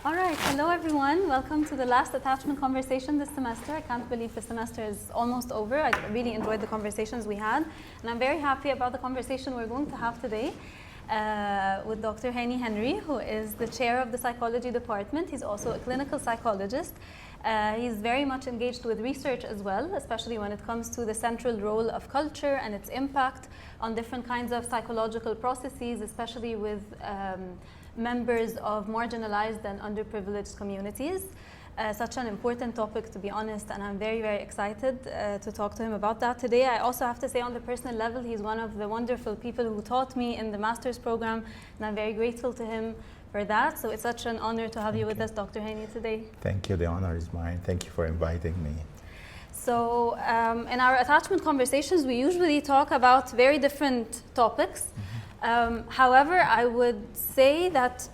All right, hello everyone. Welcome to the last attachment conversation this semester. I can't believe the semester is almost over. I really enjoyed the conversations we had, and I'm very happy about the conversation we're going to have today with Dr. Hani Henry, who is the chair of the psychology department. He's also a clinical psychologist. He's very much engaged with research as well, especially when it comes to the central role of culture and its impact on different kinds of psychological processes, especially with members of marginalized and underprivileged communities. Such an important topic, to be honest, and I'm very, very excited to talk to him about that today. I also have to say, on the personal level, he's one of the wonderful people who taught me in the master's program, and I'm very grateful to him for that. So it's such an honor to have you with us, Dr. Hani, today. Thank you. The honor is mine. Thank you for inviting me. So in our attachment conversations, we usually talk about very different topics. However, I would say that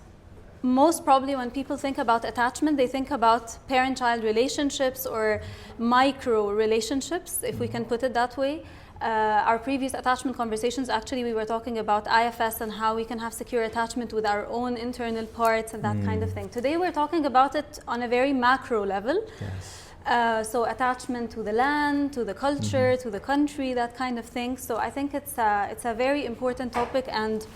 most probably when people think about attachment, they think about parent-child relationships or micro relationships, if we can put it that way. Our previous attachment conversations, actually, we were talking about IFS and how we can have secure attachment with our own internal parts and that kind of thing. Today, we're talking about it on a very macro level. Yes. So attachment to the land, to the culture, to the country, that kind of thing. So I think it's a very important topic, and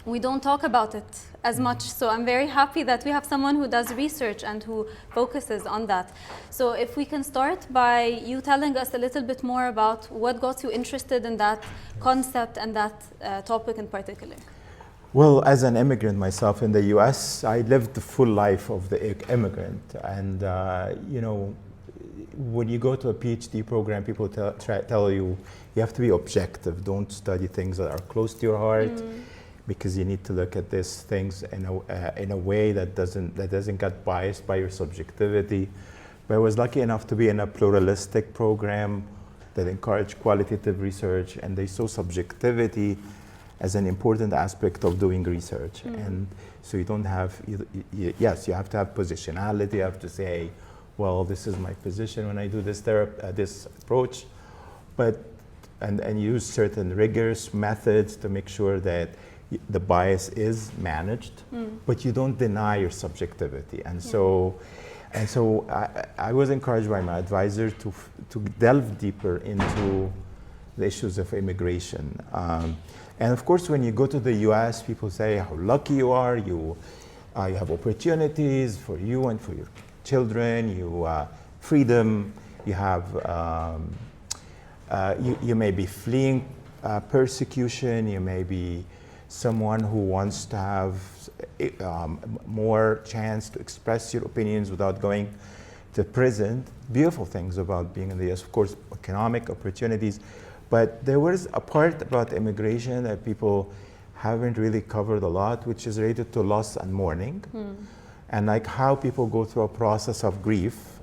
we don't talk about it as much. So I'm very happy that we have someone who does research and who focuses on that. So if we can start by you telling us a little bit more about what got you interested in that concept and that topic in particular. Well, as an immigrant myself in the US, I lived the full life of the immigrant. And, you know, when you go to a PhD program, people tell you have to be objective. Don't study things that are close to your heart, because you need to look at these things in a way that doesn't get biased by your subjectivity. But I was lucky enough to be in a pluralistic program that encouraged qualitative research, and they saw subjectivity as an important aspect of doing research. And so you don't have, yes, you have to have positionality. You have to say, well, this is my position when I do this this approach, and use certain rigorous methods to make sure that the bias is managed, but you don't deny your subjectivity. And so I was encouraged by my advisor to delve deeper into the issues of immigration. And of course, when you go to the US, people say how lucky you are. You have opportunities for you and for your children. You freedom. You have you may be fleeing persecution. You may be someone who wants to have more chance to express your opinions without going to prison. Beautiful things about being in the US, of course, economic opportunities. But there was a part about immigration that people haven't really covered a lot, which is related to loss and mourning, and like how people go through a process of grief.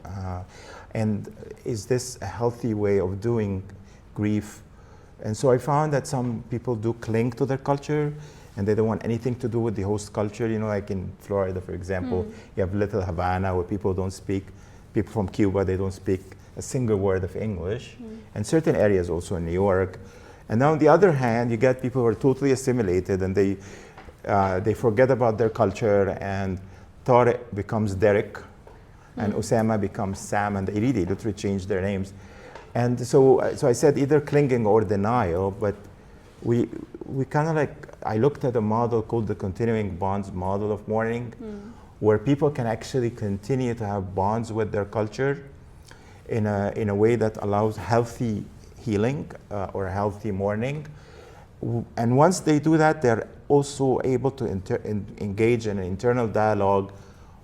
And is this a healthy way of doing grief? And so I found that some people do cling to their culture, and they don't want anything to do with the host culture. You know, like in Florida, for example, you have Little Havana, where people don't speak, people from Cuba, they don't speak a single word of English, and certain areas also in New York. And now on the other hand, you get people who are totally assimilated, and they forget about their culture, and Tariq becomes Derek, and Osama becomes Sam, and they really literally change their names. And so I said either clinging or denial, but we kind of like, I looked at a model called the continuing bonds model of mourning, where people can actually continue to have bonds with their culture in a way that allows healthy healing or healthy mourning. And once they do that, they're also able to engage in an internal dialogue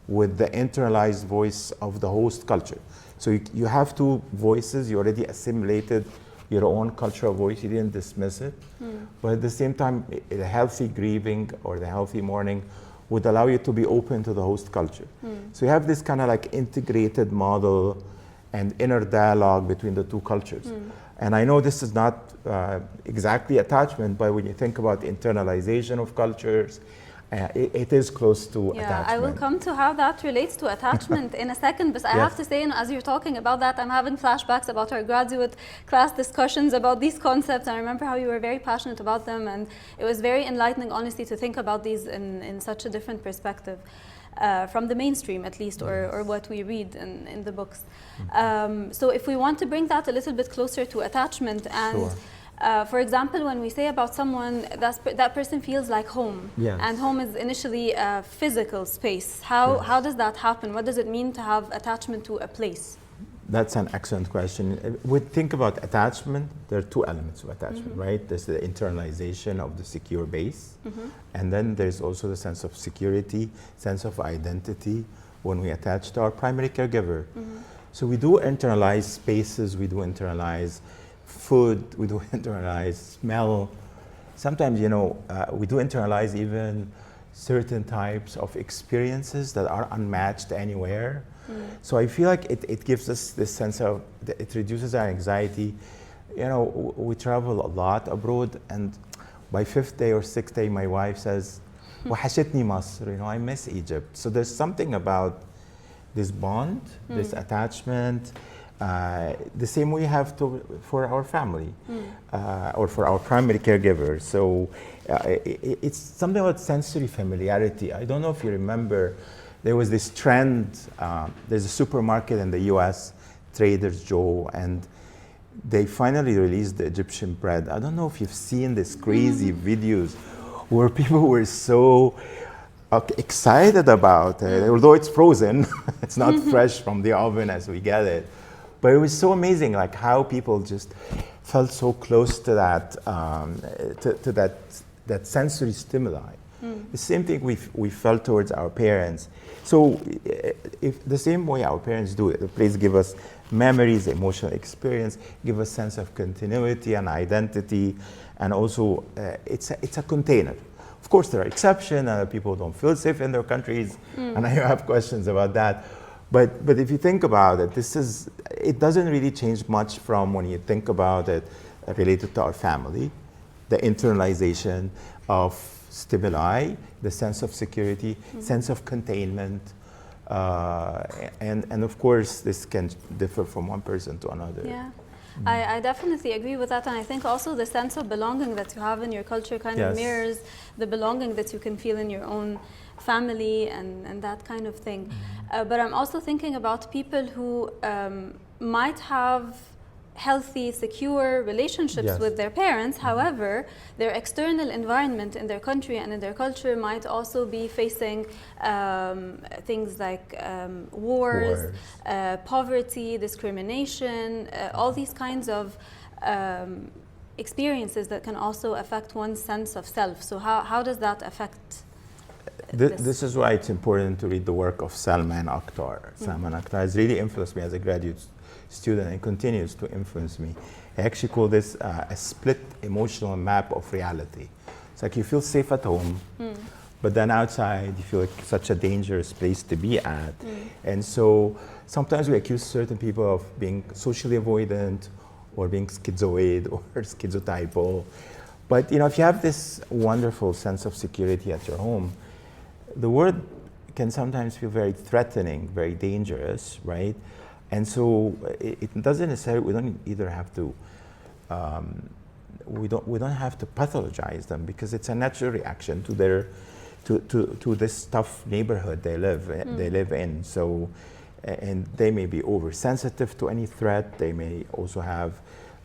with the internalized voice of the host culture. So you have two voices. You already assimilated your own cultural voice. You didn't dismiss it. But at the same time, the healthy grieving or the healthy mourning would allow you to be open to the host culture. So you have this kind of like integrated model and inner dialogue between the two cultures. And I know this is not exactly attachment, but when you think about internalization of cultures, it is close to attachment. I will come to how that relates to attachment in a second, but I have to say, as you're talking about that, I'm having flashbacks about our graduate class discussions about these concepts, and I remember how you were very passionate about them, and it was very enlightening, honestly, to think about these in such a different perspective. from the mainstream, at least, or what we read in the books. So if we want to bring that a little bit closer to attachment, and for example, when we say about someone, that person feels like home, and home is initially a physical space. How does that happen? What does it mean to have attachment to a place? That's an excellent question. We think about attachment, there are two elements of attachment, right? There's the internalization of the secure base, and then there's also the sense of security, sense of identity when we attach to our primary caregiver. So we do internalize spaces, we do internalize food, we do internalize smell. Sometimes, you know, we do internalize even certain types of experiences that are unmatched anywhere. So I feel like it gives us this sense of, it reduces our anxiety. You know, we travel a lot abroad, and by 5th day or 6th day, my wife says, "وحشتني مصر," you know, I miss Egypt. So there's something about this bond, this attachment, the same we have for our family or for our primary caregiver. So it's something about sensory familiarity. I don't know if you remember, there was this trend, there's a supermarket in the US, Trader Joe, and they finally released the Egyptian bread. I don't know if you've seen these crazy videos where people were so excited about it, although it's frozen, it's not fresh from the oven as we get it. But it was so amazing, like how people just felt so close to that, that sensory stimuli. The same thing we felt towards our parents. So if the same way our parents do it, the place give us memories, emotional experience, give us sense of continuity and identity, and also it's a container. Of course, there are exceptions, people don't feel safe in their countries, and I have questions about that. But if you think about it, it doesn't really change much from when you think about it related to our family, the internalization of stimuli, the sense of security, sense of containment, and of course this can differ from one person to another. Yeah. I definitely agree with that, and I think also the sense of belonging that you have in your culture kind of mirrors the belonging that you can feel in your own family and that kind of thing. But I'm also thinking about people who might have healthy, secure relationships with their parents. However, their external environment in their country and in their culture might also be facing things like wars, poverty, discrimination, all these kinds of experiences that can also affect one's sense of self. So how does that affect this is why it's important to read the work of Salman Akhtar. Salman Akhtar has really influenced me as a graduate student and continues to influence me. I actually call this a split emotional map of reality. It's like you feel safe at home, but then outside you feel like such a dangerous place to be at. And so sometimes we accuse certain people of being socially avoidant or being schizoid or schizotypal. But you know, if you have this wonderful sense of security at your home, the world can sometimes feel very threatening, very dangerous, right? And so it doesn't necessarily, we don't either have to, we don't have to pathologize them, because it's a natural reaction to their, to this tough neighborhood they live in. So, and they may be oversensitive to any threat. They may also have,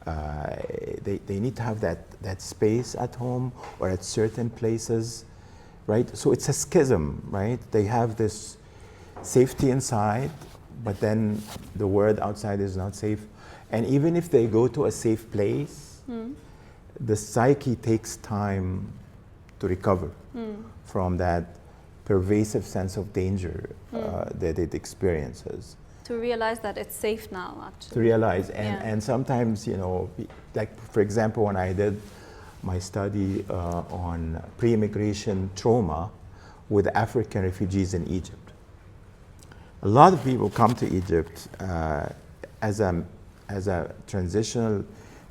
they need to have that space at home or at certain places, right? So it's a schism, right? They have this safety inside, but then the world outside is not safe. And even if they go to a safe place, the psyche takes time to recover from that pervasive sense of danger that it experiences. To realize that it's safe now, actually. To realize, and sometimes, you know, like for example, when I did my study on pre-immigration trauma with African refugees in Egypt, a lot of people come to Egypt as a transitional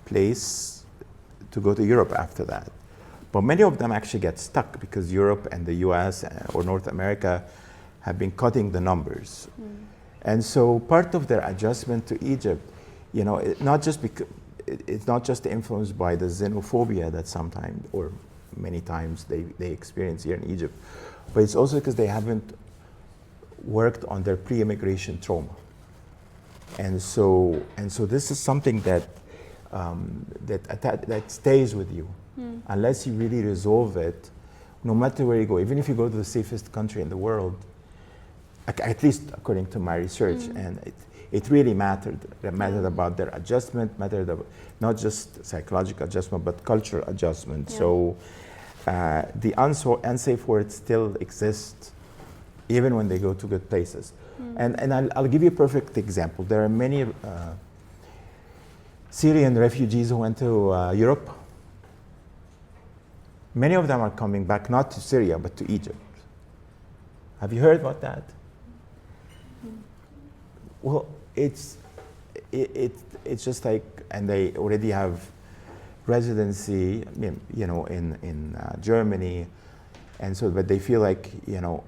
place to go to Europe after that. But many of them actually get stuck because Europe and the US or North America have been cutting the numbers. And so part of their adjustment to Egypt, you know, it's not just influenced by the xenophobia that sometimes or many times they experience here in Egypt, but it's also because they haven't worked on their pre-immigration trauma. And so this is something that that stays with you unless you really resolve it. No matter where you go, even if you go to the safest country in the world, at least according to my research, and it really mattered. It mattered about their adjustment, mattered about not just psychological adjustment, but cultural adjustment. Yeah. So the unsafe words still exist, even when they go to good places. And I'll give you a perfect example. There are many Syrian refugees who went to Europe. Many of them are coming back, not to Syria, but to Egypt. Have you heard about that? Well, it's just like, and they already have residency, you know, in Germany, and so, but they feel like, you know,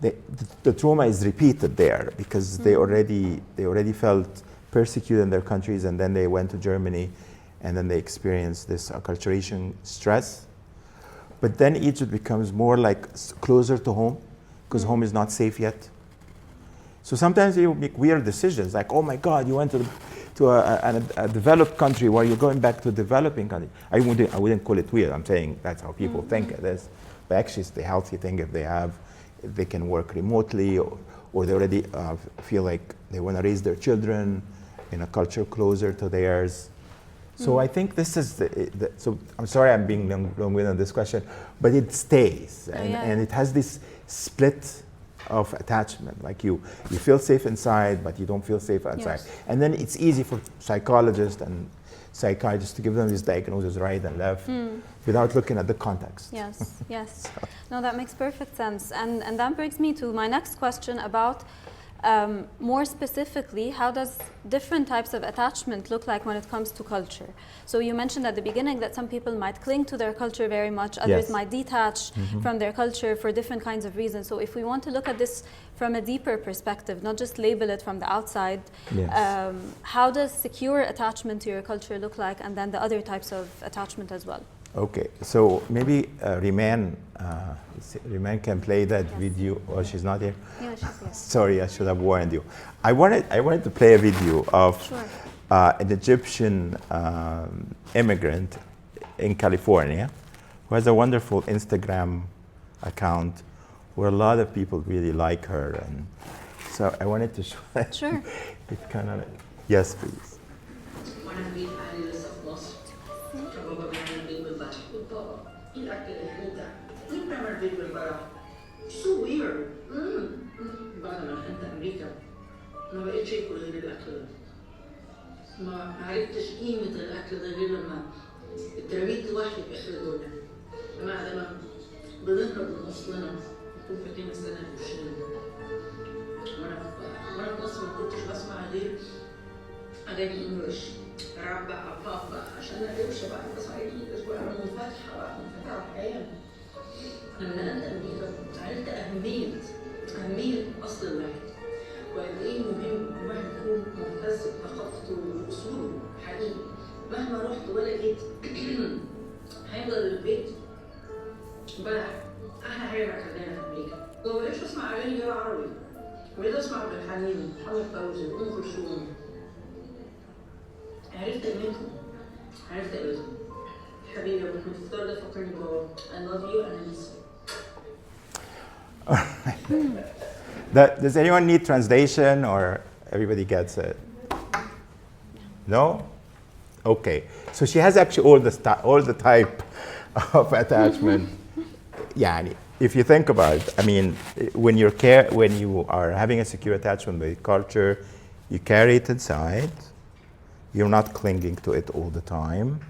the trauma is repeated there because they already felt persecuted in their countries, and then they went to Germany, and then they experienced this acculturation stress. But then Egypt becomes more like closer to home, because home is not safe yet. So sometimes you make weird decisions, like, oh my God, you went to a developed country while you're going back to a developing country. I wouldn't call it weird. I'm saying that's how people think it is. But actually, it's the healthy thing if they can work remotely, or they already feel like they want to raise their children in a culture closer to theirs. So I think this is so I'm sorry I'm being long-winded on this question, but it stays, and it has this split of attachment. Like you feel safe inside, but you don't feel safe outside. Yes. And then it's easy for psychologists and psychiatrists to give them these diagnoses right and left without looking at the context. Yes, yes. No, that makes perfect sense. And that brings me to my next question about more specifically, how does different types of attachment look like when it comes to culture? So you mentioned at the beginning that some people might cling to their culture very much, others might detach from their culture for different kinds of reasons. So if we want to look at this from a deeper perspective, not just label it from the outside, how does secure attachment to your culture look like, and then the other types of attachment as well? Okay, so maybe Riman can play that video. Oh, she's not here? Yeah, she's here. Sorry, I should have warned you. I wanted to play a video of an Egyptian immigrant in California who has a wonderful Instagram account where a lot of people really like her. And so I wanted to show it. Sure. It kind of, yes, please. So weird. بعد ما دخلت امريكا ما بقتش اكل غير الاكل ده. ما عرفتش قيمه الاكل ده غير لما اترميت لوحدي في اخر الدنيا. بعد ما بنهرب من اصلنا نكون فاكرين السنه 20 وانا في مصر ما كنتش بسمع غير اغاني انجلش راب بقى باب بقى عشان الروشه بقى بسمع انجلش بقى منفتحه بقى منفتحه الحياه. لما نقلت امريكا عرفت اهميه اصل الواحد وقد ايه مهم الواحد يكون مهتز بثقافته واصوله حقيقي. مهما رحت ولا جيت هيفضل البيت بلح احلى حاجه بكلمها في امريكا. وما بقتش اسمع اغاني غير عربي، بقيت اسمع عبد الحليم، محمد فوزي، ام كلثوم. عرفت قيمتهم، عرفت قيمتهم. حبيبي ابو المختار ده فكرني بابا. I love you and I miss you. Does anyone need translation, or everybody gets it? No? Okay. So she has actually all the type of attachment. Yani, if you think about it, I mean, when you are having a secure attachment with culture, you carry it inside. You're not clinging to it all the time,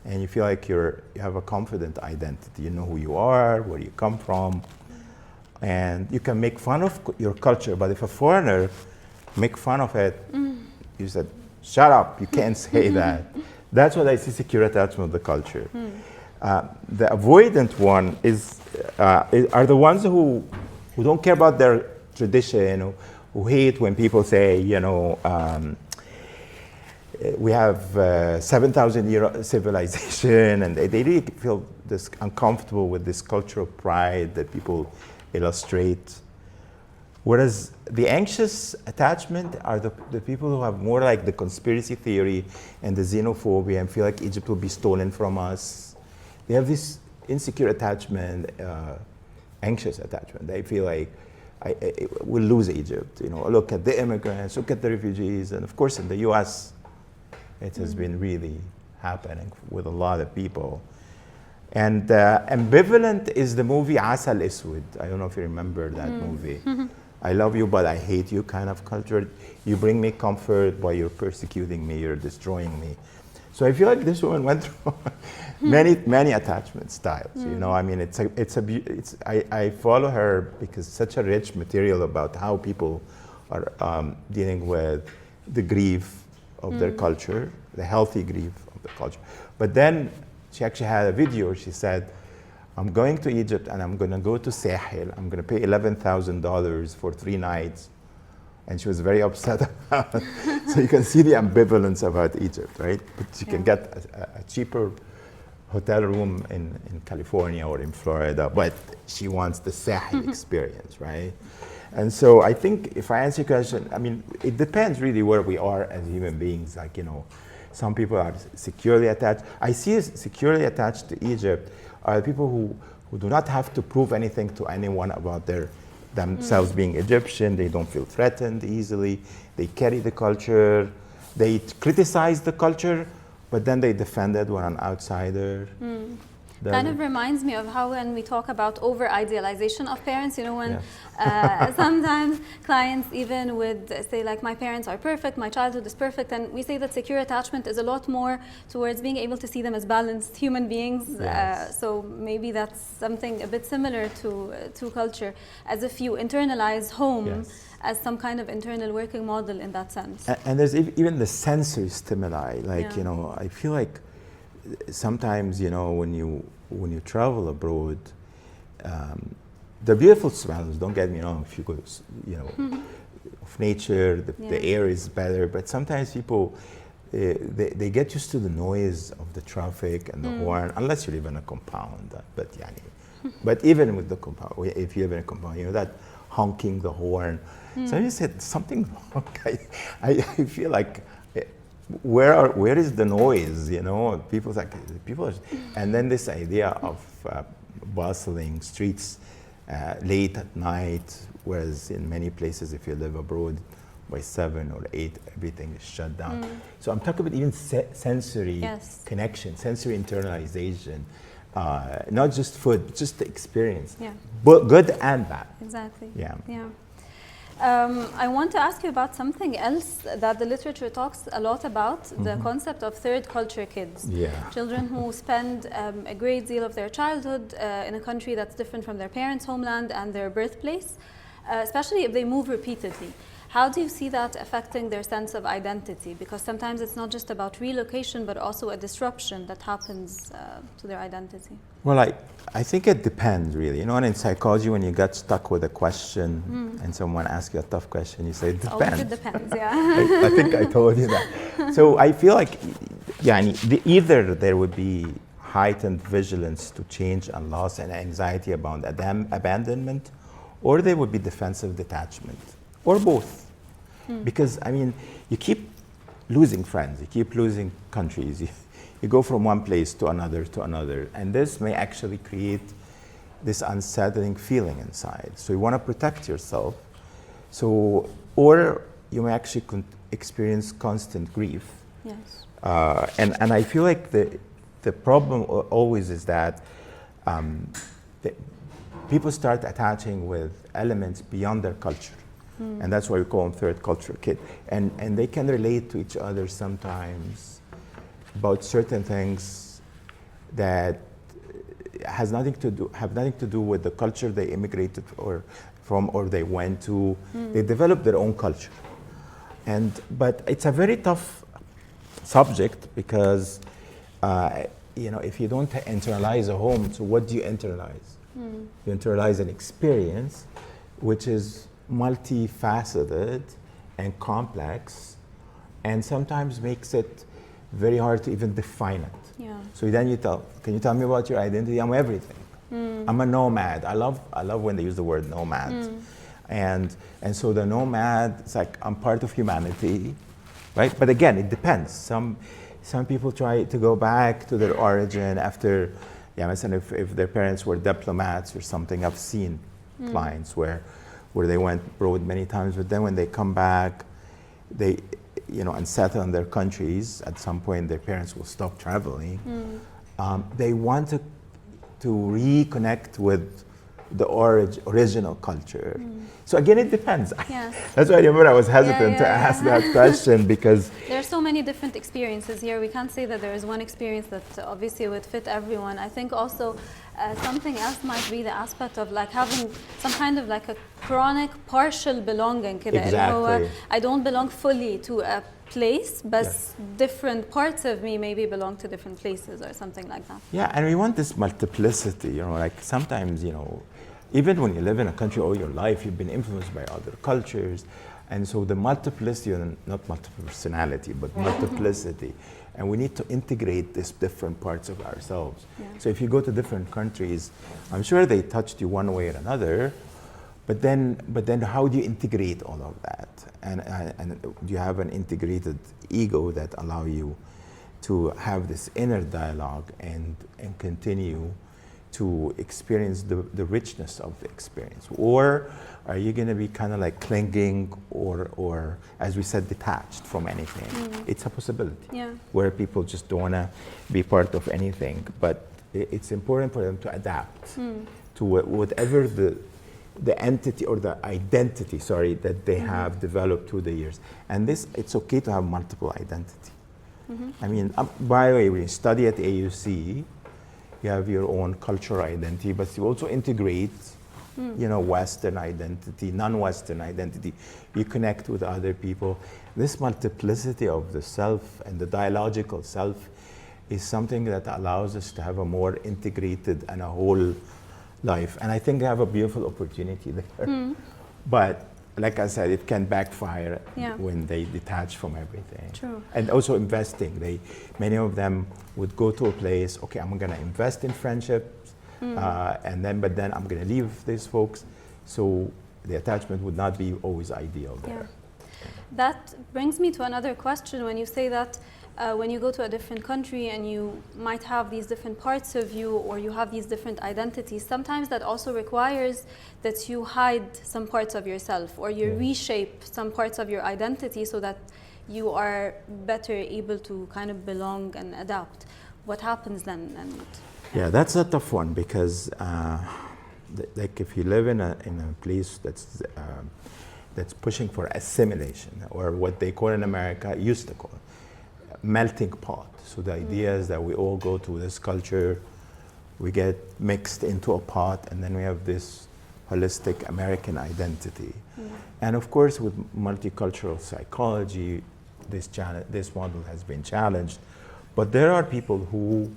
and you feel like you have a confident identity. You know who you are, where you come from. And you can make fun of your culture, but if a foreigner make fun of it, you said, shut up, you can't say that. That's what I see secure attachment with the culture. The avoidant one are the ones who don't care about their tradition, who hate when people say, you know, we have 7,000-year civilization, and they really feel this uncomfortable with this cultural pride that people illustrate. Whereas the anxious attachment are the people who have more like the conspiracy theory and the xenophobia and feel like Egypt will be stolen from us. They have this insecure attachment, anxious attachment. They feel like we'll lose Egypt. You know, look at the immigrants, look at the refugees, and of course in the U.S. it has been really happening with a lot of people. And ambivalent is the movie Asal Iswad. I don't know if you remember that movie. I love you, but I hate you kind of culture. You bring me comfort, but you're persecuting me, you're destroying me. So I feel like this woman went through many attachment styles. You know, I mean, I follow her because such a rich material about how people are dealing with the grief of their culture, the healthy grief of the culture. But then she actually had a video where she said, I'm going to Egypt and I'm going to go to Sahel. I'm going to pay $11,000 for 3 nights. And she was very upset about it. So you can see the ambivalence about Egypt, right? But you can get a cheaper hotel room in California or in Florida, but she wants the Sahel experience, right? And so I think if I answer your question, I mean, it depends really where we are as human beings. Like, you know, some people are securely attached. I see securely attached to Egypt are people who do not have to prove anything to anyone about themselves being Egyptian. They don't feel threatened easily. They carry the culture. They criticize the culture, but then they defend it when an outsider. Kind of reminds me of how when we talk about over-idealization of parents, you know, when sometimes clients even would say like, my parents are perfect, my childhood is perfect, and we say that secure attachment is a lot more towards being able to see them as balanced human beings. So maybe that's something a bit similar to culture, as if you internalize home as some kind of internal working model in that sense. And there's even the sensory stimuli, like, you know, I feel like sometimes, you know, when you travel abroad, the beautiful smells, don't get me wrong, if you go, you know, of nature, the air is better, but sometimes people, they get used to the noise of the traffic and the horn, unless you live in a compound, but even with the compound, if you live in a compound, you know, that honking the horn. So you said something wrong. I feel like, where is the noise? You know, people are, and then this idea of bustling streets late at night, whereas in many places, if you live abroad, by 7 or 8, everything is shut down. So I'm talking about even sensory connection, sensory internalization, not just food, just the experience, but good and bad. Exactly. Yeah. I want to ask you about something else that the literature talks a lot about, the concept of third culture kids. Children who spend a great deal of their childhood in a country that's different from their parents' homeland and their birthplace, especially if they move repeatedly. How do you see that affecting their sense of identity? Because sometimes it's not just about relocation, but also a disruption that happens to their identity. Well, I think it depends, really. You know, and in psychology, when you get stuck with a question and someone asks you a tough question, you say, it depends. It depends, I think I told you that. So I feel like, either there would be heightened vigilance to change and loss and anxiety about abandonment, or there would be defensive detachment, or both. Because, I mean, you keep losing friends, you keep losing countries, you go from one place to another, and this may actually create this unsettling feeling inside. So you want to protect yourself. So, or you may actually experience constant grief. Yes. And I feel like the problem always is that people start attaching with elements beyond their culture. And that's why we call them third culture kid. And they can relate to each other sometimes about certain things that have nothing to do with the culture they immigrated from or they went to. They develop their own culture. But it's a very tough subject because you know, if you don't internalize a home, so what do you internalize? You internalize an experience which is multifaceted and complex, and sometimes makes it very hard to even define it. So then can you tell me about your identity? I'm everything. I'm a nomad. I love when they use the word nomad. And so the nomad, it's like I'm part of humanity, right? But again, it depends. Some people try to go back to their origin after, yeah, if their parents were diplomats or something. I've seen clients where they went abroad many times, but then when they come back, they, and settle in their countries, at some point their parents will stop traveling. They want to reconnect with the original culture. So again, it depends. Yes. That's why I remember I was hesitant to ask that question, because there are so many different experiences here. We can't say that there is one experience that obviously would fit everyone. I think also something else might be the aspect of like having some kind of like a chronic partial belonging كده. Exactly. I don't belong fully to a place, but different parts of me maybe belong to different places or something like that. Yeah, and we want this multiplicity, like sometimes, even when you live in a country all your life, you've been influenced by other cultures. And so the multiplicity, and not multiple personality, but multiplicity. And we need to integrate these different parts of ourselves. Yeah. So if you go to different countries, I'm sure they touched you one way or another, but then how do you integrate all of that? And do you have an integrated ego that allow you to have this inner dialogue and continue to experience the richness of the experience? Or are you going to be kind of like clinging or, as we said, detached from anything? It's a possibility where people just don't want to be part of anything. But it's important for them to adapt to whatever the entity or the identity, that they have developed through the years. And it's okay to have multiple identity. I mean, by the way, when you study at AUC, you have your own cultural identity, but you also integrate, Western identity, non-Western identity. You connect with other people. This multiplicity of the self and the dialogical self is something that allows us to have a more integrated and a whole life. And I think they have a beautiful opportunity there. But like I said, it can backfire when they detach from everything. True. And also investing. Many of them would go to a place, okay, I'm going to invest in friendships, but then I'm going to leave these folks. So the attachment would not be always ideal there. Yeah. That brings me to another question. When you say that when you go to a different country and you might have these different parts of you, or you have these different identities, sometimes that also requires that you hide some parts of yourself, or you reshape some parts of your identity so that you are better able to kind of belong and adapt. What happens then? Yeah, that's a tough one, because like if you live in a place that's pushing for assimilation, or what they call in America, used to call melting pot. So the idea is that we all go to this culture, we get mixed into a pot, and then we have this holistic American identity. And of course, with multicultural psychology, this model has been challenged. But there are people who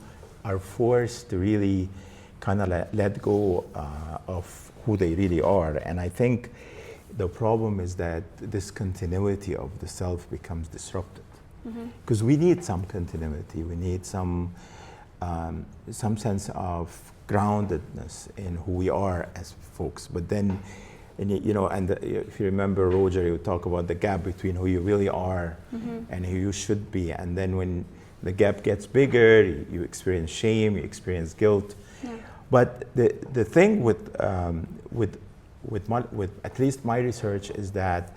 are forced to really kind of let go of who they really are. And I think the problem is that this continuity of the self becomes disrupted. Because we need some continuity, we need some sense of groundedness in who we are as folks. But then, if you remember Roger, you talk about the gap between who you really are and who you should be. And then when the gap gets bigger, you experience shame, you experience guilt. Yeah. But the thing with at least my research is that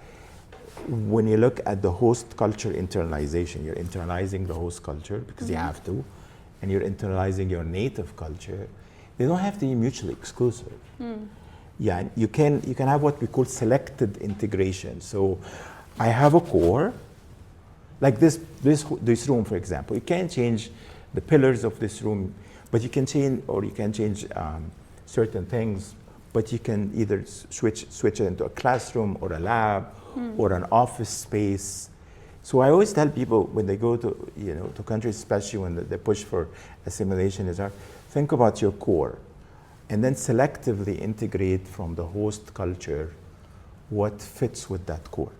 when you look at the host culture internalization, you're internalizing the host culture because you have to, and you're internalizing your native culture. They don't have to be mutually exclusive. Yeah, you can have what we call selected integration. So I have a core, like this room, for example. You can't change the pillars of this room, but you can change certain things. But you can either switch it into a classroom or a lab or an office space. So I always tell people when they go to countries, especially when they push for assimilation, think about your core, and then selectively integrate from the host culture what fits with that core.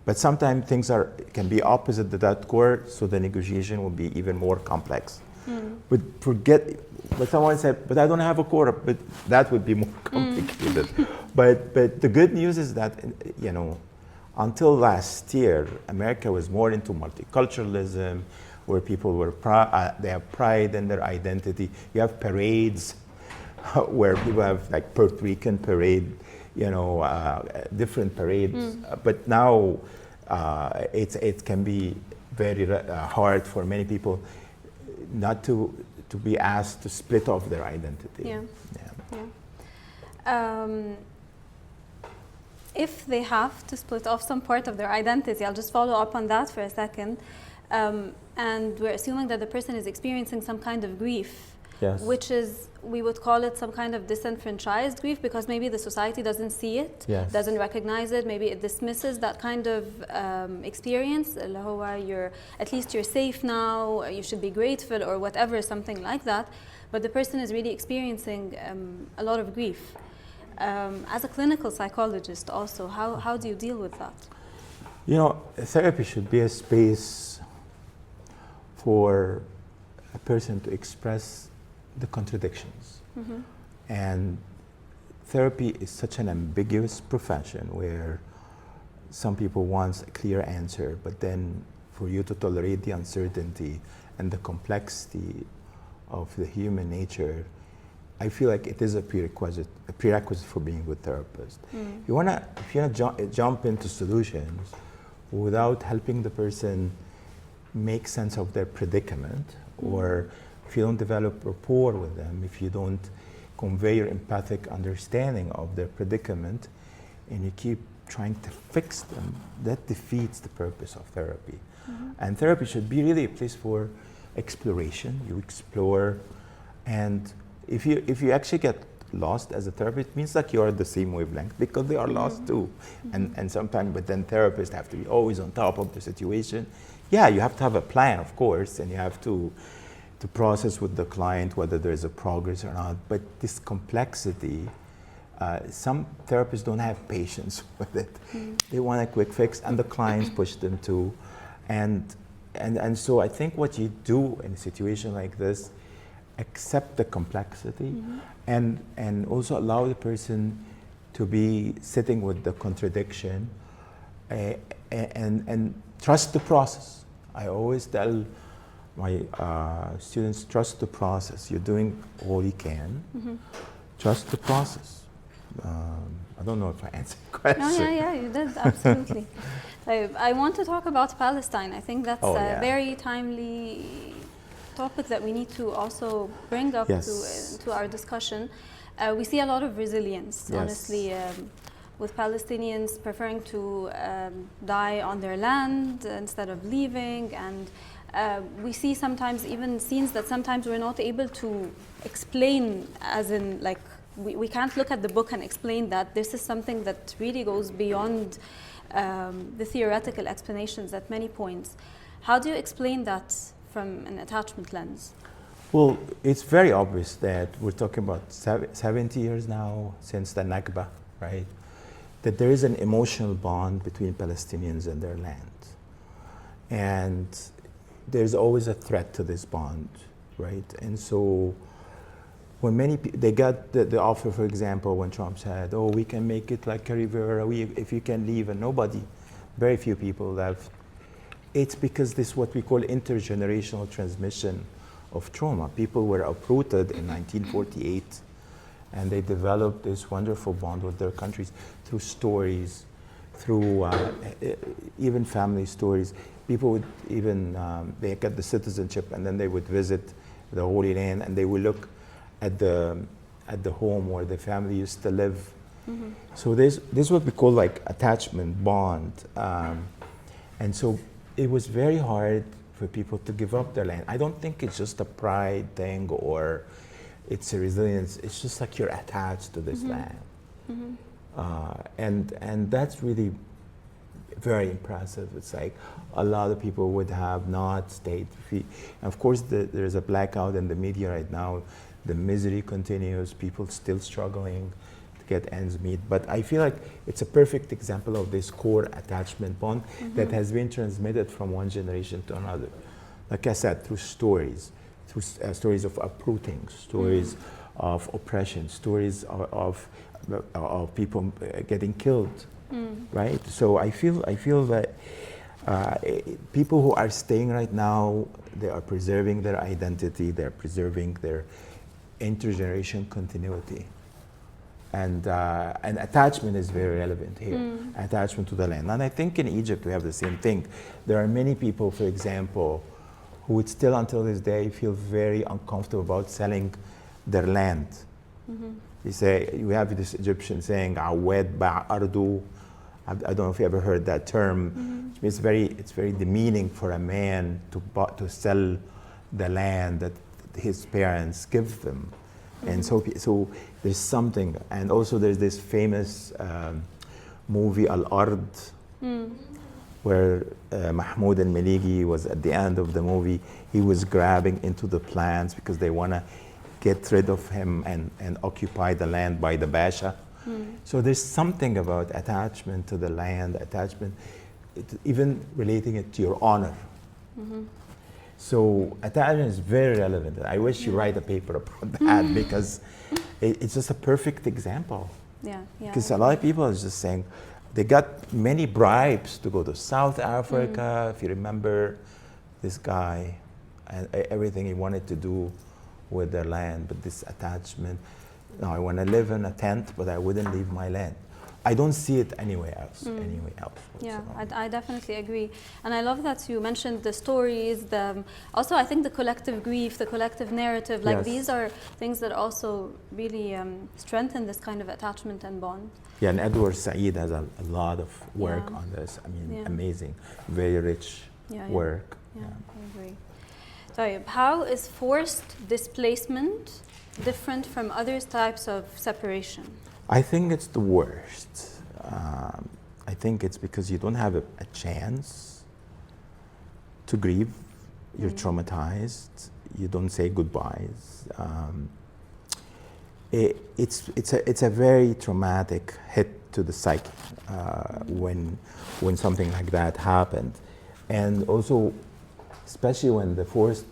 But sometimes things can be opposite to that core, so the negotiation will be even more complex. But but someone said, but I don't have a quota, but that would be more complicated. But the good news is that, you know, until last year, America was more into multiculturalism, where people were they have pride in their identity. You have parades where people have like Puerto Rican parade, you know, different parades. But now it can be very hard for many people not to be asked to split off their identity. Yeah. If they have to split off some part of their identity, I'll just follow up on that for a second. And we're assuming that the person is experiencing some kind of grief, Yes. which is, we would call it some kind of disenfranchised grief, because maybe the society doesn't see it, Yes. doesn't recognize it, maybe it dismisses that kind of experience. اللي هو at least you're safe now, you should be grateful or whatever, something like that. But the person is really experiencing a lot of grief. As a clinical psychologist also, how do you deal with that? You know, therapy should be a space for a person to express the contradictions. And therapy is such an ambiguous profession where some people want a clear answer, but then for you to tolerate the uncertainty and the complexity of the human nature, I feel like it is a prerequisite for being a good therapist. If you wanna jump into solutions without helping the person make sense of their predicament, or if you don't develop rapport with them, if you don't convey your empathic understanding of their predicament, and you keep trying to fix them, that defeats the purpose of therapy. And therapy should be really a place for exploration. You explore, and if you actually get lost as a therapist, it means like you are the same wavelength, because they are lost too. And sometimes, but then therapists have to be always on top of the situation. Yeah, you have to have a plan, of course, and you have to process with the client whether there's a progress or not. But this complexity, some therapists don't have patience with it. They want a quick fix, and the clients push them to. And so I think what you do in a situation like this, accept the complexity, and also allow the person to be sitting with the contradiction, and trust the process. I always tell my students, trust the process. You're doing all you can. Trust the process. I don't know if I answered the question. No, yeah, you did, absolutely. I want to talk about Palestine. I think that's a very timely topic that we need to also bring up to our discussion. We see a lot of resilience, honestly, with Palestinians preferring to die on their land instead of leaving. And we see sometimes even scenes that sometimes we're not able to explain, as in like, we can't look at the book and explain that. This is something that really goes beyond the theoretical explanations at many points. How do you explain that from an attachment lens? Well, it's very obvious that we're talking about 70 years now since the Nakba, right? That there is an emotional bond between Palestinians and their land. And there's always a threat to this bond, right? And so when many people, they got the offer, for example, when Trump said, oh, we can make it like a river, if you can leave, and very few people left. It's because this is what we call intergenerational transmission of trauma. People were uprooted in 1948, and they developed this wonderful bond with their countries through stories, through even family stories. People would even, they get the citizenship, and then they would visit the Holy Land, and they would look at the home where the family used to live. So this is what we call like attachment bond. And so it was very hard for people to give up their land. I don't think it's just a pride thing or it's a resilience. It's just like you're attached to this land. And that's really very impressive. It's like a lot of people would have not stayed. And of course, there's a blackout in the media right now. The misery continues, people still struggling to get ends meet. But I feel like it's a perfect example of this core attachment bond that has been transmitted from one generation to another. Like I said, through stories, through stories of uprooting, stories of oppression, stories of people getting killed, right? So I feel that people who are staying right now, they are preserving their identity, they're preserving their intergeneration continuity. And attachment is very relevant here, attachment to the land. And I think in Egypt we have the same thing. There are many people, for example, who would still until this day feel very uncomfortable about selling their land. You say, you have this Egyptian saying, "Awed ba ardu." I don't know if you ever heard that term. Which means it's very demeaning for a man to sell the land that his parents give them. And so there's something, and also there's this famous movie Al-Ard, where Mahmoud al-Maligi was at the end of the movie, he was grabbing into the plants because they want to get rid of him and occupy the land by the Basha. So there's something about attachment to the land, attachment, even relating it to your honor. So attachment is very relevant. I wish you write a paper about that because it's just a perfect example. Yeah. Because a lot of people are just saying they got many bribes to go to South Africa. If you remember this guy and everything he wanted to do with their land, but this attachment. No, I want to live in a tent, but I wouldn't leave my land. I don't see it anywhere else. Yeah, I definitely agree. And I love that you mentioned the stories, also I think the collective grief, the collective narrative, like these are things that also really strengthen this kind of attachment and bond. Yeah, and Edward Said has a lot of work on this. I mean, amazing, very rich work. Yeah, I agree. So, how is forced displacement different from other types of separation? I think it's the worst. I think it's because you don't have a chance to grieve. You're traumatized. You don't say goodbyes. It's a very traumatic hit to the psyche when something like that happened, and also especially when the forced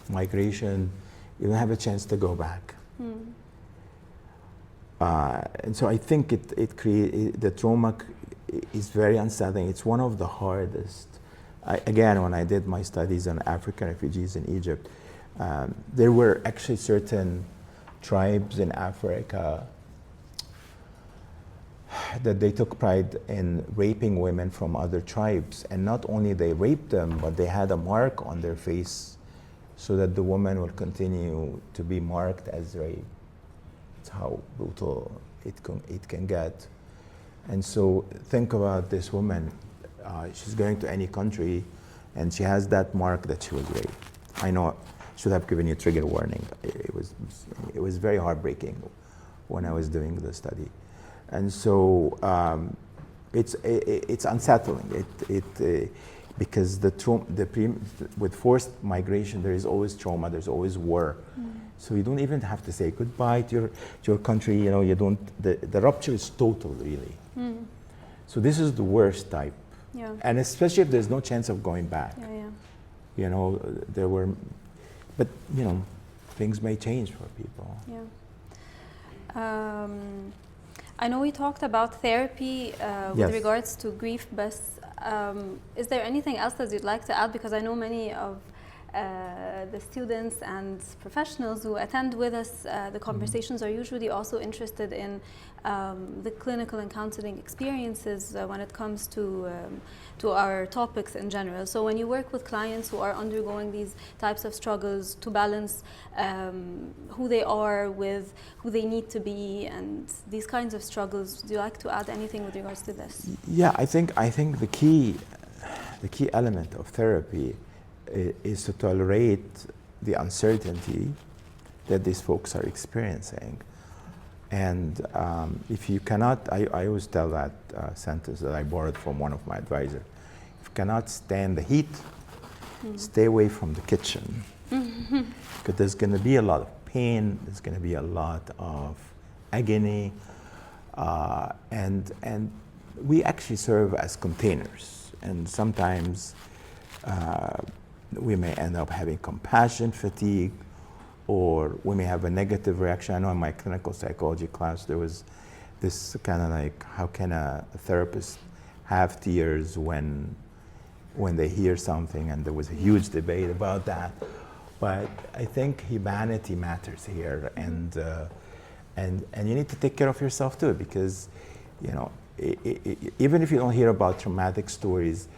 migration, you don't have a chance to go back. And so I think the trauma is very unsettling. It's one of the hardest. Again, when I did my studies on African refugees in Egypt, there were actually certain tribes in Africa that they took pride in raping women from other tribes. And not only they raped them, but they had a mark on their face so that the woman will continue to be marked as raped. It's how brutal it can get. And so think about this woman. She's going to any country and she has that mark that she was raped. I know I should have given you trigger warning. It was very heartbreaking when I was doing the study. And so it's unsettling. Because with forced migration, there is always trauma, there's always war. So you don't even have to say goodbye to your country. You don't. The rupture is total, really. So this is the worst type. Yeah. And especially if there's no chance of going back. But things may change for people. Yeah. I know we talked about therapy with regards to grief, but is there anything else that you'd like to add? Because I know many of the students and professionals who attend with us the conversations are usually also interested in the clinical and counseling experiences when it comes to our topics in general. So when you work with clients who are undergoing these types of struggles to balance who they are with who they need to be and these kinds of struggles, do you like to add anything with regards to this? Yeah, I think the key element of therapy is to tolerate the uncertainty that these folks are experiencing. And if you cannot, I always tell that sentence that I borrowed from one of my advisors. If you cannot stand the heat, stay away from the kitchen. Because there's going to be a lot of pain, there's going to be a lot of agony, and we actually serve as containers. And sometimes we may end up having compassion fatigue, or we may have a negative reaction. I know in my clinical psychology class there was this kind of like, how can a therapist have tears when they hear something, and there was a huge debate about that. But I think humanity matters here, and you need to take care of yourself too, because, you know, even if you don't hear about traumatic stories,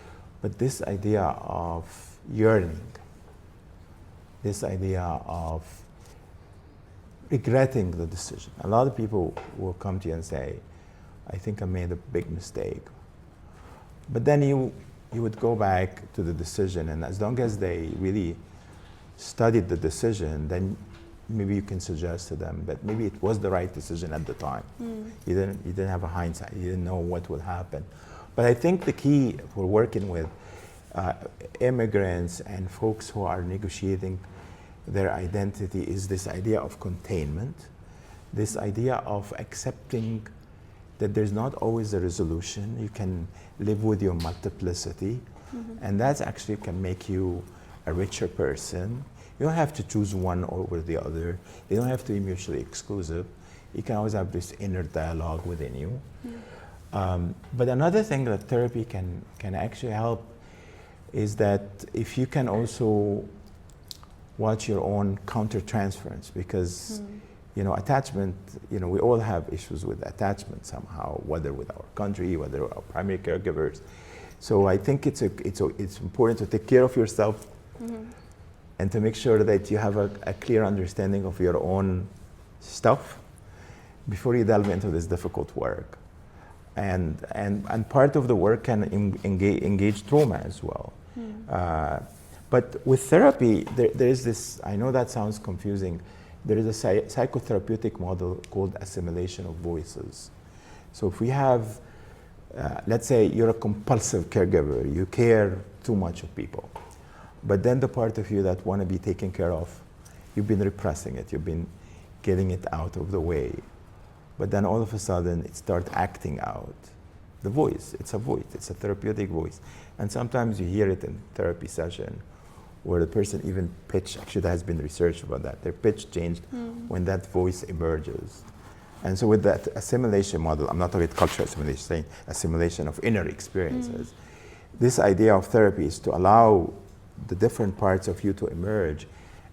but this idea of yearning, this idea of regretting the decision. A lot of people will come to you and say, I think I made a big mistake. But then you would go back to the decision, and as long as they really studied the decision, then maybe you can suggest to them that maybe it was the right decision at the time. You didn't have a hindsight. You didn't know what would happen. But I think the key for working with immigrants and folks who are negotiating their identity is this idea of containment, this idea of accepting that there's not always a resolution. You can live with your multiplicity, and that actually can make you a richer person. You don't have to choose one over the other. You don't have to be mutually exclusive. You can always have this inner dialogue within you. But another thing that therapy can actually help is that if you can also watch your own countertransference, because you know, attachment, you know, we all have issues with attachment somehow, whether with our country, whether our primary caregivers. So I think it's important to take care of yourself and to make sure that you have a clear understanding of your own stuff before you delve into this difficult work. And part of the work can engage trauma as well. But with therapy, there is this, I know that sounds confusing, there is a psychotherapeutic model called assimilation of voices. So if we have, let's say you're a compulsive caregiver, you care too much of people, but then the part of you that want to be taken care of, you've been repressing it, you've been getting it out of the way, but then all of a sudden it starts acting out. The voice, it's a voice, it's a therapeutic voice. And sometimes you hear it in therapy session where the person even pitch, actually there has been research about that, their pitch changed when that voice emerges. And so with that assimilation model, I'm not talking about cultural assimilation, saying assimilation of inner experiences. This idea of therapy is to allow the different parts of you to emerge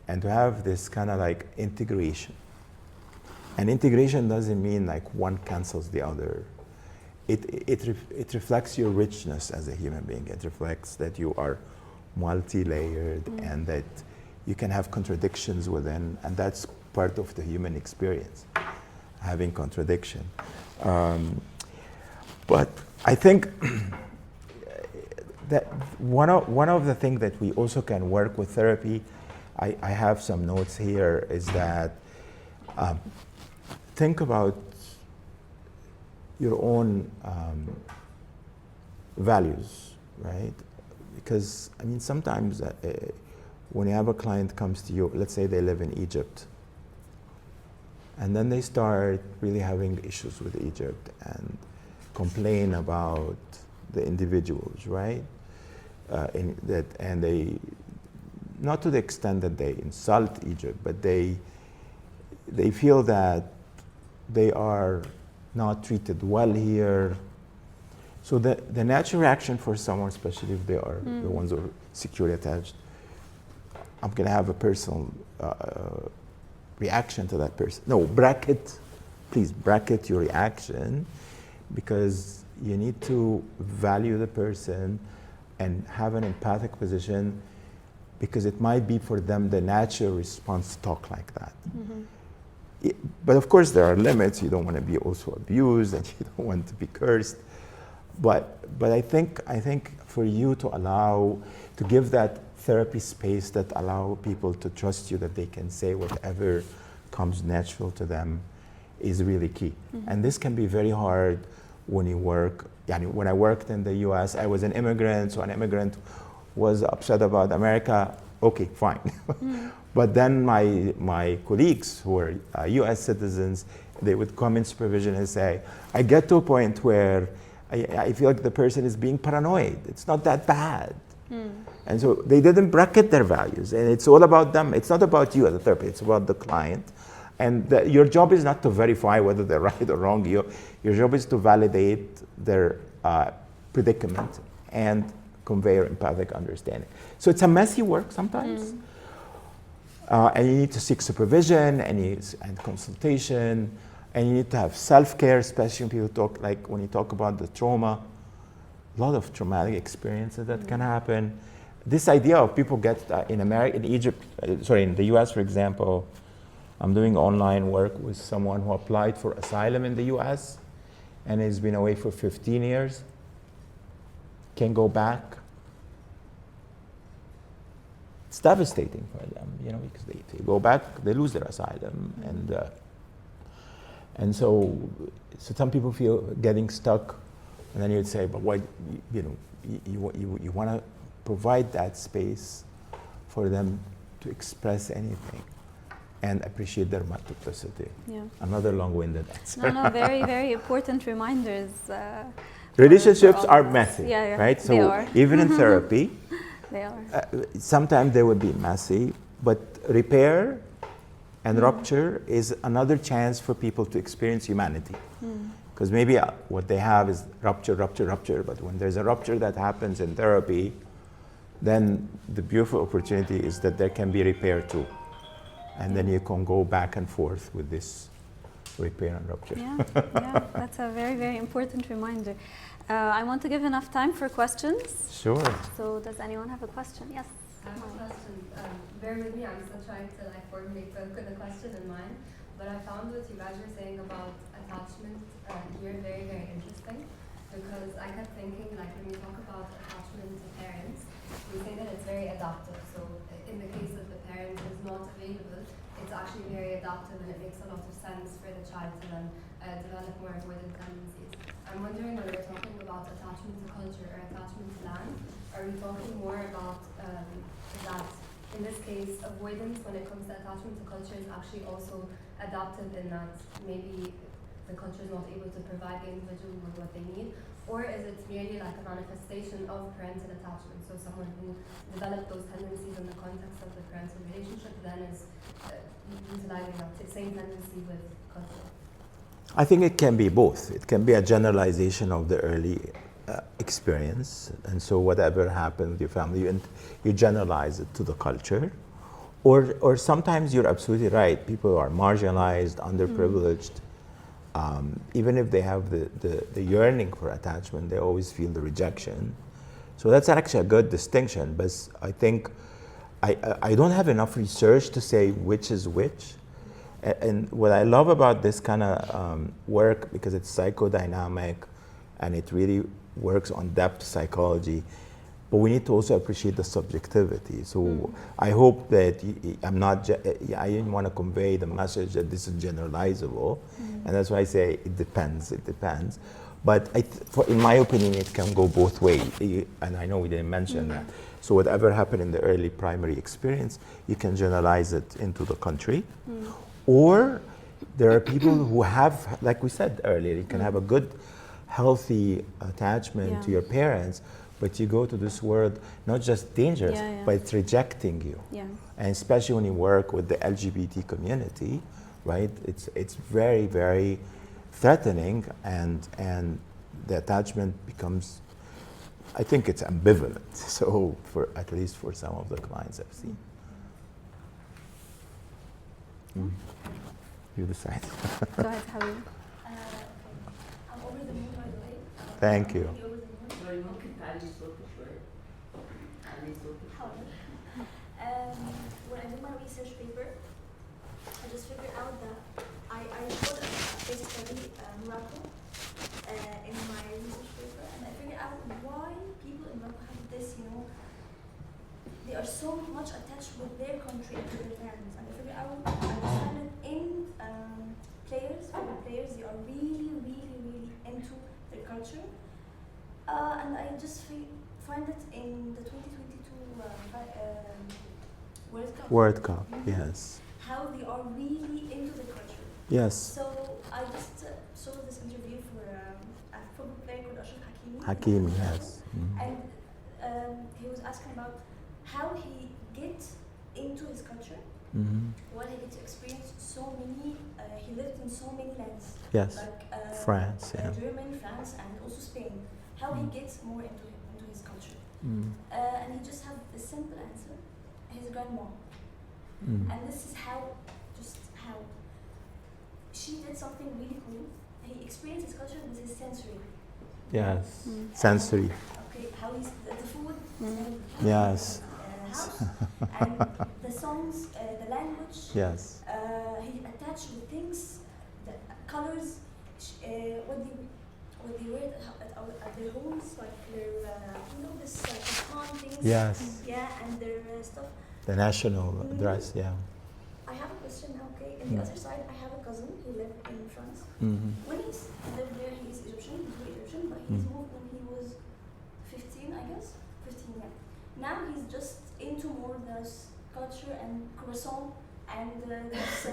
and to have this kind of like integration. And integration doesn't mean like one cancels the other. It reflects your richness as a human being. It reflects that you are multi-layered and that you can have contradictions within, and that's part of the human experience, having contradiction. But I think that one of the things that we also can work with therapy, I have some notes here, is that think about your own values, right? Because, I mean, sometimes when you have a client comes to you, let's say they live in Egypt, and then they start really having issues with Egypt and complain about the individuals, right? And they, not to the extent that they insult Egypt, but they feel that they are not treated well here. So the natural reaction for someone, especially if they are the ones who are securely attached, I'm going to have a personal reaction to that person. No, please bracket your reaction, because you need to value the person and have an empathic position, because it might be for them the natural response to talk like that. But of course there are limits. You don't want to be also abused, and you don't want to be cursed. But I think for you to give that therapy space that allow people to trust you, that they can say whatever comes natural to them, is really key. And this can be very hard when you work. When I worked in the US, I was an immigrant, so an immigrant was upset about America. Okay, fine. But then my colleagues who were US citizens, they would come in supervision and say, I get to a point where I feel like the person is being paranoid. It's not that bad. And so they didn't bracket their values, and it's all about them. It's not about you as a therapist, it's about the client. And your job is not to verify whether they're right or wrong. Your job is to validate their predicament and convey your empathic understanding. So it's a messy work sometimes. And you need to seek supervision and consultation, and you need to have self-care, especially when people talk, like when you talk about the trauma, a lot of traumatic experiences that can happen. This idea of people get in America, in Egypt, in the US, for example, I'm doing online work with someone who applied for asylum in the US and has been away for 15 years, can go back. It's devastating for them, because they go back, they lose their asylum, and so some people feel getting stuck, and then you'd say, but why, you want to provide that space for them to express anything and appreciate their multiplicity. Yeah. Another long-winded answer. No, very, very important reminders. Relationships for are all of us. messy, Yeah, right? they So are. even in therapy, They are. sometimes they would be messy, but repair and rupture is another chance for people to experience humanity. Because maybe what they have is rupture, but when there's a rupture that happens in therapy, then the beautiful opportunity is that there can be repair too. And then you can go back and forth with this repair and rupture. Yeah, that's a very, very important reminder. I want to give enough time for questions. Sure. So does anyone have a question? Yes. I have a question. Bear with me, I'm still trying to formulate the question in mind. But I found what you guys were saying about attachment here very, very interesting. Because I kept thinking, when we talk about attachment to parents, we say that it's very adaptive. So in the case that the parent is not available, it's actually very adaptive, and it makes a lot of sense for the child to then develop more avoidant tendencies. I'm wondering, when we're talking about attachment to culture or attachment to land, are we talking more about that, in this case, avoidance when it comes to attachment to culture is actually also adaptive in that maybe the culture is not able to provide the individual with what they need? Or is it merely like a manifestation of parental attachment? So someone who developed those tendencies in the context of the parental relationship then is utilizing that same tendency with culture? I think it can be both. It can be a generalization of the early experience, and so whatever happened with your family, you generalize it to the culture. Or sometimes you're absolutely right. People are marginalized, underprivileged. Even if they have the yearning for attachment, they always feel the rejection. So that's actually a good distinction. But I think I don't have enough research to say which is which. And what I love about this kind of work, because it's psychodynamic and it really works on depth psychology, but we need to also appreciate the subjectivity. So I hope that I didn't want to convey the message that this is generalizable. And that's why I say it depends. But in my opinion, it can go both ways. And I know we didn't mention that. So whatever happened in the early primary experience, you can generalize it into the country. Or there are people who have, like we said earlier, you can have a good, healthy attachment to your parents, but you go to this world not just dangerous, but it's rejecting you. And especially when you work with the LGBT community, right? It's very, very threatening, and the attachment becomes, I think it's ambivalent. So at least for some of the clients I've seen. You decide. Go ahead, Habib. I'm over the moon, by the way. Thank you. Over the moon. ممكن تعلي صوتك شوية. تعلي صوتك However, when I did my research paper, I just figured out that I showed a case study, Morocco, in my research paper, and I figured out why people in Morocco have this, they are so much attached with their country and to their parents. And I figured out, I understand it in football players, they are really, really, really into their culture. And I just find it in the 2022 World Cup. World Cup, yes. How they are really into the culture. Yes. So I just saw this interview for a football player called Ashraf Hakimi. Hakimi, yes. And he was asking about how he get into his culture, while he get to experience so many, he lived in so many lands. Yes. Like France, yeah. Germany, France, and also Spain. How he gets more into his culture. And he just have the simple answer, his grandma. And this is how she did something really cool. He experienced his culture with his sensory. Yes. Sensory. Okay, how he's the food. Yes. House and the songs, the language. Yes. He attached with things, the colors, what they wear at their homes, like their this kaftan things. Yes. Yeah, and their stuff. The national dress, yeah. I have a question now, okay? On the other side, I have a cousin who lived in France. When he lived there, he's Egyptian, he's really Egyptian, but he's moved when he was 15, I guess? 15, yeah. Now he's just into more this culture and croissant and this,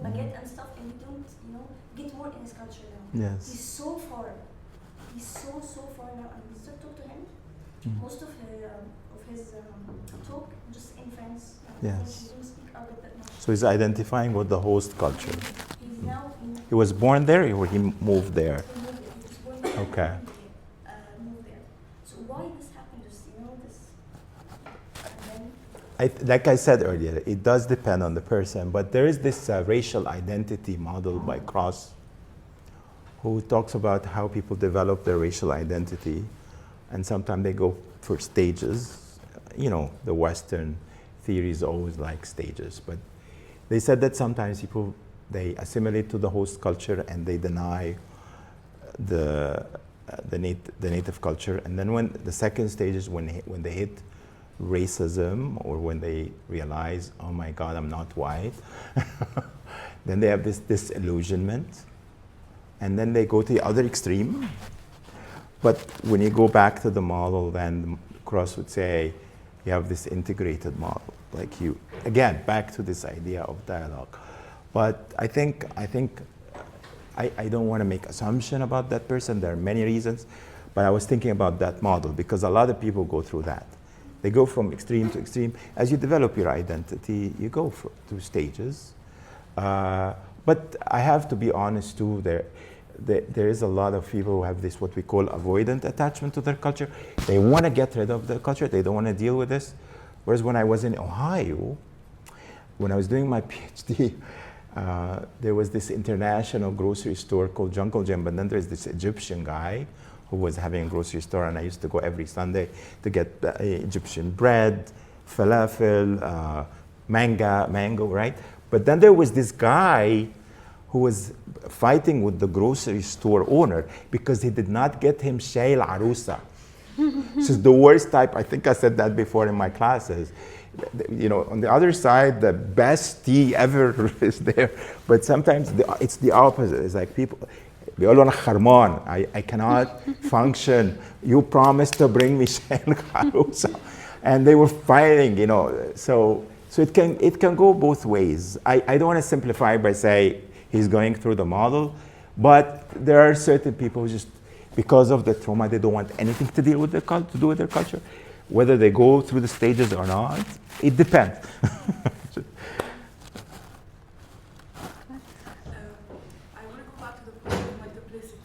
baguette and stuff, and he don't, get more in his culture now. Yes. He's so far. He's so far now, and we still talk to him. Most of his talk just in France. Yes. He don't speak Arabic that much. So he's identifying with the host culture. He's now in. He was born there or he moved there? He moved there. He was born there. Okay. Moved there. So why this happened? Just this. And then Like I said earlier, it does depend on the person, but there is this racial identity model by Cross, who talks about how people develop their racial identity, and sometimes they go for stages. The Western theory is always like stages, but they said that sometimes people, they assimilate to the host culture and they deny the native culture, and then when the second stage is when they hit racism, or when they realize, oh my God, I'm not white, then they have this disillusionment, and then they go to the other extreme. But when you go back to the model, then Cross would say you have this integrated model, like you, again, back to this idea of dialogue. But I think I don't want to make assumption about that person. There are many reasons, but I was thinking about that model because a lot of people go through that. They go from extreme to extreme. As you develop your identity, you go through stages. But I have to be honest too, there is a lot of people who have this, what we call avoidant attachment to their culture. They want to get rid of their culture. They don't want to deal with this. Whereas when I was in Ohio, when I was doing my PhD, there was this international grocery store called Jungle Gym, but then there's this Egyptian guy who was having a grocery store, and I used to go every Sunday to get Egyptian bread, falafel, mango, right? But then there was this guy who was fighting with the grocery store owner because he did not get him shay al-arusa. This is the worst type. I think I said that before in my classes. On the other side, the best tea ever is there, but sometimes it's the opposite. It's like people, بيقولوا أنا خرمان. I cannot function. You promised to bring me shay al-arusa, and they were fighting. So it can go both ways. I don't want to simplify by say he's going through the model, but there are certain people who just, because of the trauma, they don't want anything to do with their culture, whether they go through the stages or not. It depends. I want to go back to the point of multiplicity.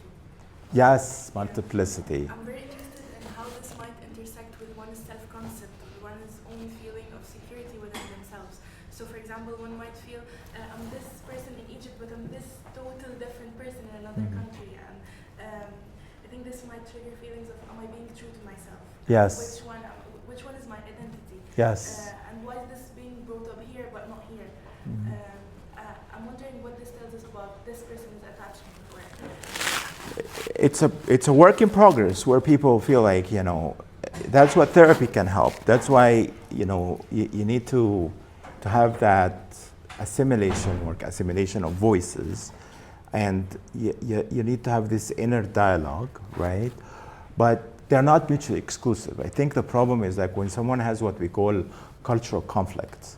Yes, multiplicity. I'm very interested in how this might intersect with one's self-concept, with one's own feeling of security within themselves. So, for example, one might feel, I'm this person in Egypt, but I'm this total different person in another country. And I think this might trigger feelings of, am I being true to myself? Yes. Which one is my identity? Yes. And why is this being brought up here but not here? I'm wondering what this tells us about this person's attachment. It's a work in progress where people feel like, that's what therapy can help. That's why, you need to have that assimilation of voices, and you need to have this inner dialogue, right? But they're not mutually exclusive. I think the problem is like when someone has what we call cultural conflicts,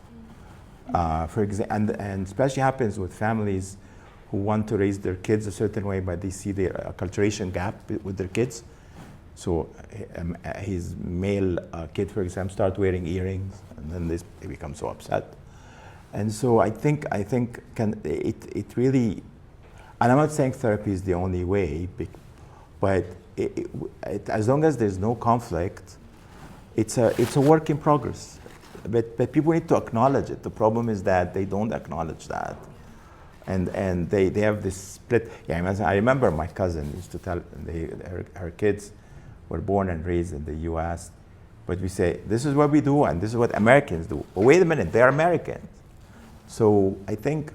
for example, and especially happens with families who want to raise their kids a certain way, but they see the acculturation gap with their kids. So his male kid, for example, start wearing earrings, and then they become so upset. And so I think it really, and I'm not saying therapy is the only way, but as long as there's no conflict, it's a work in progress. But people need to acknowledge it. The problem is that they don't acknowledge that. And they have this split. Yeah, I remember my cousin used to tell, her kids were born and raised in the US, but we say, this is what we do and this is what Americans do. But wait a minute, they're Americans. So I think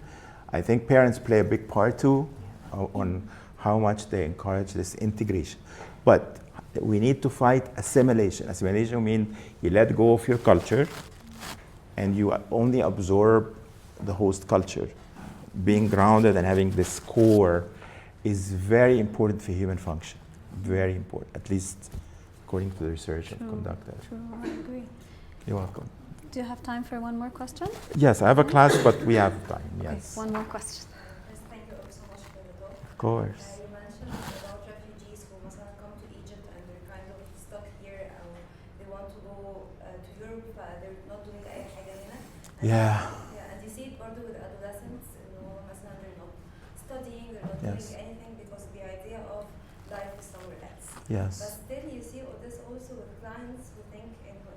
parents play a big part too on how much they encourage this integration. But we need to fight assimilation. Assimilation means you let go of your culture and you only absorb the host culture. Being grounded and having this core is very important for human function. Very important, at least according to the research I've conducted. True, I agree. You're welcome. Do you have time for one more question? Yes, I have a class, but we have time, yes. Okay, one more question. Yes, thank you so much for the talk. Of course. You mentioned about refugees who must have come to Egypt and they're kind of stuck here and they want to go to Europe, they're not doing أي حاجة هنا. Yeah. Yeah, and you see it برضه with adolescents, مثلا they're not studying, they're not Yes. doing anything because the idea of life is somewhere else. Yes. But still you see this also with clients who think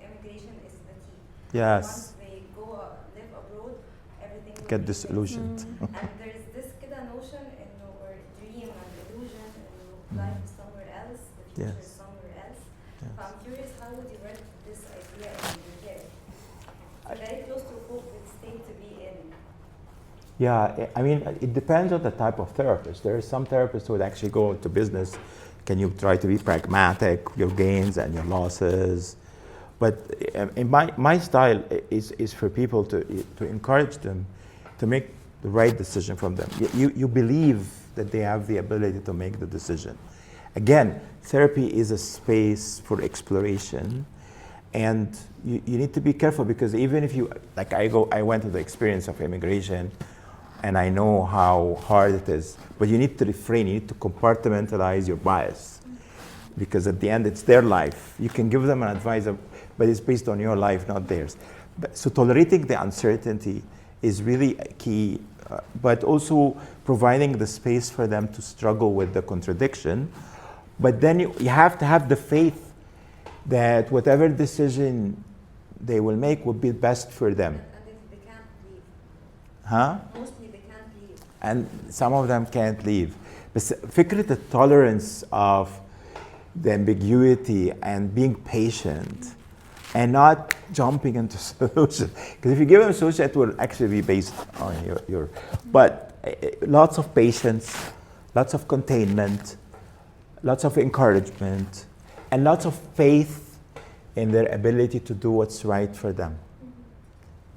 immigration is the key. Yes. Once they go live abroad, everything will Get be disillusioned. and there's this كده notion إنه or dream and illusion إنه life is somewhere else, the future Yes. is somewhere else. Yes. So I'm curious, how would you work this idea in the UK? It's very close to a with state to be in. Yeah, I mean, it depends on the type of therapist. There are some therapists who would actually go into business. Can you try to be pragmatic, your gains and your losses? But in my style is for people to encourage them to make the right decision from them. You believe that they have the ability to make the decision. Again, therapy is a space for exploration, and you need to be careful because even if you, like I went through the experience of immigration, and I know how hard it is, but you need to refrain, you need to compartmentalize your bias because at the end it's their life. You can give them an advice, but it's based on your life, not theirs. So tolerating the uncertainty is really key, but also providing the space for them to struggle with the contradiction. But then you have to have the faith that whatever decision they will make will be best for them. And if they can't leave, Huh? mostly they can't leave. And some of them can't leave. بس فكرة الtolerance of the ambiguity and being patient and not jumping into solution. Because if you give them a solution, it will actually be based on your but lots of patience, lots of containment, lots of encouragement, and lots of faith in their ability to do what's right for them.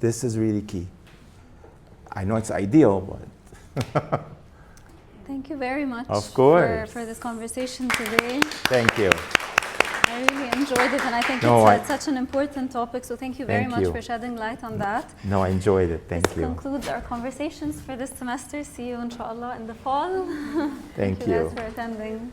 This is really key. I know it's ideal, but Thank you very much Of course. for this conversation today. thank you. I really enjoyed it, and I think it's such an important topic, so thank you very Thank much you. for shedding light on that. No, I enjoyed it. Thank This you. concludes our conversations for this semester. See you, inshallah, in the fall. Thank you you. guys for attending.